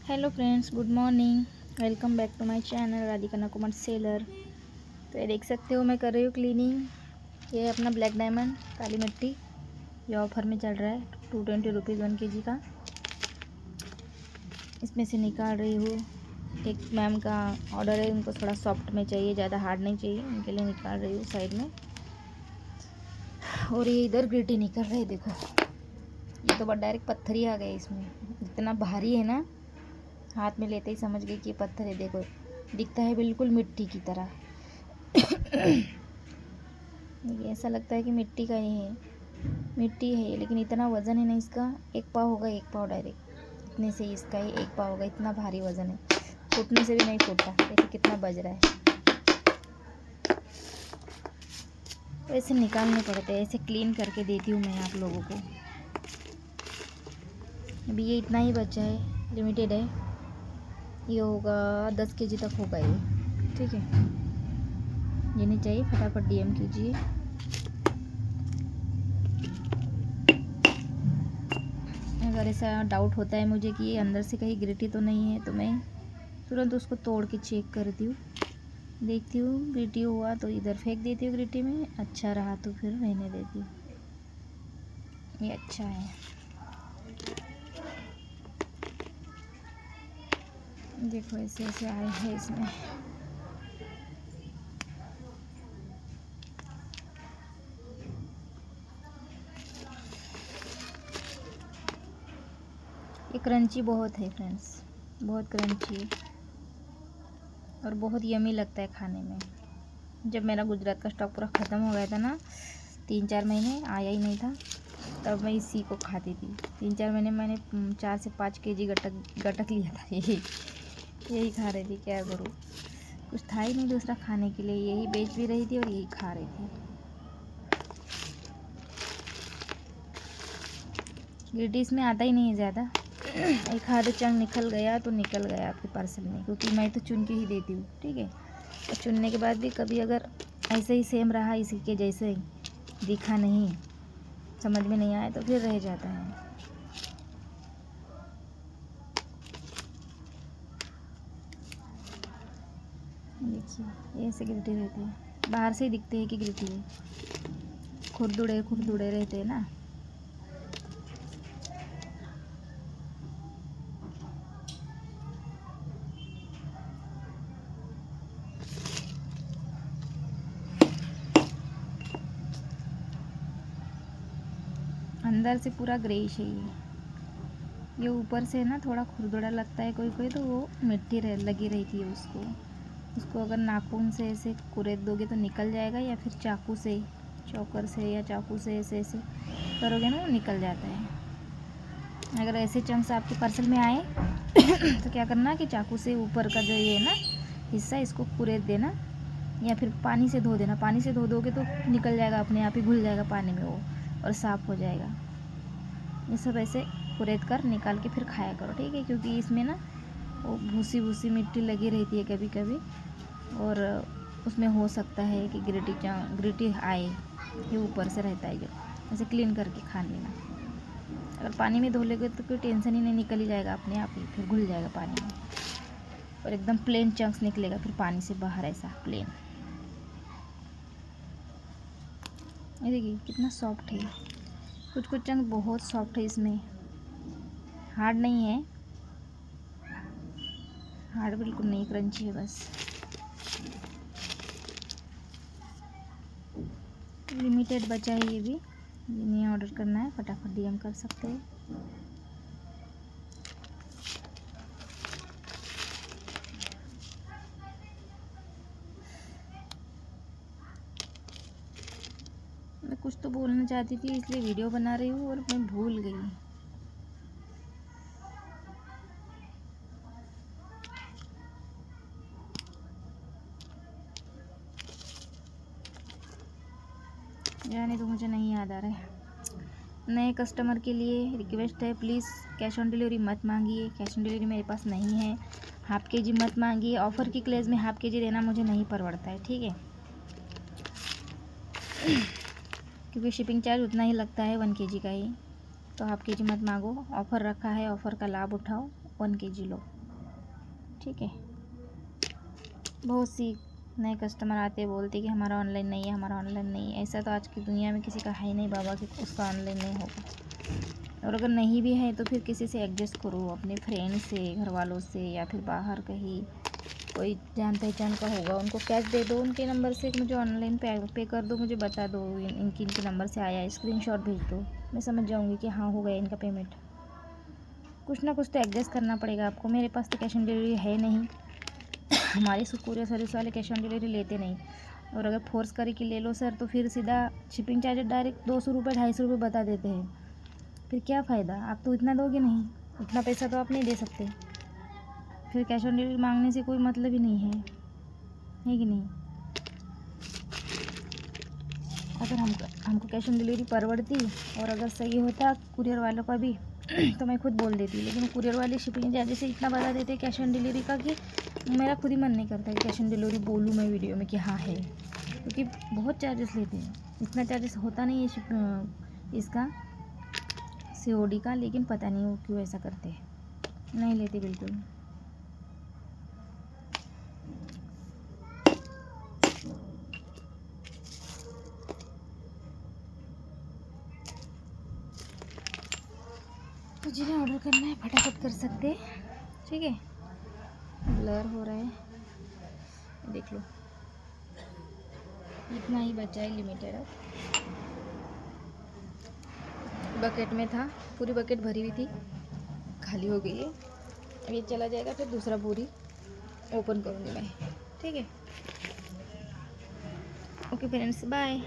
Hello friends, good morning. Welcome back to my channel Radhika नकुमन seller. तो ये देख सकते हो मैं कर रही हूँ क्लीनिंग। ये है अपना ब्लैक डायमंड काली मिट्टी, ये ऑफर में चल रहा है 220 रुपीज़ 1 kg का। इसमें से निकाल रही हूँ। एक मैम का ऑर्डर है, उनको थोड़ा सॉफ्ट में चाहिए, ज़्यादा हार्ड नहीं चाहिए, उनके लिए निकाल रही हूँ साइड में। और ये इधर ग्रिटी निकल रही है, देखो ये तो बस डायरेक्ट पत्थर ही आ गए इसमें, इतना भारी है ना, हाथ में लेते ही समझ गए कि ये पत्थर है। देखो दिखता है बिल्कुल मिट्टी की तरह। ये ऐसा लगता है कि मिट्टी का ही है, मिट्टी है, लेकिन इतना वज़न है ना इसका, 1 पाव होगा, 1 पाव डायरेक्ट इतने से इसका ही 1 पाव होगा, इतना भारी वज़न है, फूटने से भी नहीं फूटता। देखिए कितना बज रहा है। ऐसे निकालने पड़ते हैं, ऐसे क्लीन करके देती हूँ मैं आप लोगों को। अभी ये इतना ही बचा है, लिमिटेड है, ये होगा 10 kg तक होगा ये, ठीक है। ये नहीं चाहिए, फटाफट DM कीजिए। अगर ऐसा डाउट होता है मुझे कि ये अंदर से कहीं गिरटी तो नहीं है, तो मैं तुरंत उसको तोड़ के चेक करती हूँ, देखती हूँ गिरटी हुआ तो इधर फेंक देती हूँ गिरटी में, अच्छा रहा तो फिर रहने देती हूँ। ये अच्छा है, देखो ऐसे ऐसे आए हैं इसमें। ये क्रंची बहुत है फ्रेंड्स, बहुत क्रंची है और बहुत यमी लगता है खाने में। जब मेरा गुजरात का स्टॉक पूरा ख़त्म हो गया था ना, 3-4 महीने आया ही नहीं था, तब मैं इसी को खाती थी। 3-4 महीने मैंने 4 से 5 kg गटक लिया था। यही खा रही थी, क्या करूँ, कुछ था ही नहीं दूसरा खाने के लिए, यही बेच भी रही थी और यही खा रही थी। गिरटी इसमें आता ही नहीं है ज़्यादा, एक आध चंग निकल गया तो निकल गया आपके पार्सल में, क्योंकि मैं तो चुन के ही देती हूँ, ठीक है। और चुनने के बाद भी कभी अगर ऐसे ही सेम रहा, इसी के जैसे ही दिखा नहीं, समझ में नहीं आया, तो फिर रह जाता है। देखिए ऐसे गिरटी रहती है, बाहर से ही दिखते हैं कि गिरटी है, खुरदुड़े रहते हैं ना। अंदर से पूरा ग्रेइश है ये ऊपर से ना थोड़ा खुरदुड़ा लगता है कोई कोई, तो वो मिट्टी लगी रहती है उसको अगर नाखून से ऐसे कुरेद दोगे तो निकल जाएगा, या फिर चाकू से, चौकर से या चाकू से ऐसे ऐसे करोगे ना, वो निकल जाता है। अगर ऐसे चंक्स आपके पार्सल में आए तो क्या करना कि चाकू से ऊपर का जो ये है ना हिस्सा, इसको कुरेद देना, या फिर पानी से धो देना। पानी से धो दोगे तो निकल जाएगा, अपने आप ही घुल जाएगा पानी में वो, और साफ़ हो जाएगा। ये सब ऐसे कुरेद कर निकाल के फिर खाया करो, ठीक है, क्योंकि इसमें ना वो भूसी मिट्टी लगी रहती है कभी कभी, और उसमें हो सकता है कि गिरटी आए, ये ऊपर से रहता है जो, ऐसे क्लीन करके खा लेना। अगर पानी में धो लेगे तो कोई टेंशन ही नहीं, निकल ही जाएगा अपने आप ही, फिर घुल जाएगा पानी में, और एकदम प्लेन चंक्स निकलेगा फिर पानी से बाहर, ऐसा प्लेन। ये देखिए कितना सॉफ्ट है, कुछ चंक बहुत सॉफ्ट है इसमें, हार्ड नहीं है, हार्ड बिल्कुल नहीं, क्रंची है बस। लिमिटेड बचा है ये भी, जिन्हें ऑर्डर करना है फटाफट DM कर सकते हैं। मैं कुछ तो बोलना चाहती थी, इसलिए वीडियो बना रही हूँ और मैं भूल गई। जाने तो, मुझे नहीं याद आ रहा है। नए कस्टमर के लिए रिक्वेस्ट है, प्लीज़ कैश ऑन डिलीवरी मत मांगिए, कैश ऑन डिलीवरी मेरे पास नहीं है। ½ kg मत मांगिए, ऑफ़र की क्लेज में ½ kg देना मुझे नहीं परवड़ता है, ठीक है, क्योंकि शिपिंग चार्ज उतना ही लगता है 1 kg का ही। तो ½ kg मत मांगो, ऑफ़र रखा है, ऑफ़र का लाभ उठाओ, 1 kg लो। ठीक है। बहुत सी नए कस्टमर आते बोलते कि हमारा ऑनलाइन नहीं है, हमारा ऑनलाइन नहीं है। ऐसा तो आज की दुनिया में किसी का है नहीं बाबा कि उसका ऑनलाइन नहीं होगा। और अगर नहीं भी है तो फिर किसी से एडजस्ट करो, अपने फ्रेंड से, घर वालों से, या फिर बाहर कहीं कोई जान पहचान का होगा, उनको कैश दे दो, उनके नंबर से मुझे ऑनलाइन पे कर दो, मुझे बता दो इनके नंबर से आया है, स्क्रीनशॉट भेज दो, मैं समझ जाऊँगी कि हाँ हो गया इनका पेमेंट। कुछ ना कुछ तो एडजस्ट करना पड़ेगा आपको। मेरे पास तो कैश ऑन डिलीवरी है नहीं, हमारे कुरियर सर्विस वाले कैश ऑन डिलीवरी लेते नहीं। और अगर फोर्स करे कि ले लो सर तो फिर सीधा शिपिंग चार्जेस डायरेक्ट 200 रुपये 250 रुपये बता देते हैं। फिर क्या फ़ायदा, आप तो इतना दोगे नहीं, उतना पैसा तो आप नहीं दे सकते। फिर कैश ऑन डिलीवरी मांगने से कोई मतलब ही नहीं है कि नहीं। अगर हमको कैश ऑन डिलीवरी परवड़ती और अगर सही होता कुरियर वालों का भी तो मैं खुद बोल देती, लेकिन कुरियर वाले शिपिंग चार्जेस से इतना बता देते कैश ऑन डिलीवरी का कि मेरा खुद ही मन नहीं करता कि कैश ऑन डिलीवरी बोलूँ मैं वीडियो में कि हाँ है, क्योंकि बहुत चार्जेस लेते हैं। इतना चार्जेस होता नहीं है इसका COD का, लेकिन पता नहीं वो क्यों ऐसा करते हैं, नहीं लेते बिल्कुल। तो जिन्हें ऑर्डर करना है फटाफट कर सकते हैं, ठीक है। ब्लर हो रहा है, देख लो, इतना ही बचा है, लिमिटेड है। बकेट में था, पूरी बकेट भरी हुई थी, खाली हो गई है। अब ये चला जाएगा, फिर दूसरा पूरी ओपन करूँगी मैं, ठीक है। Okay friends, bye.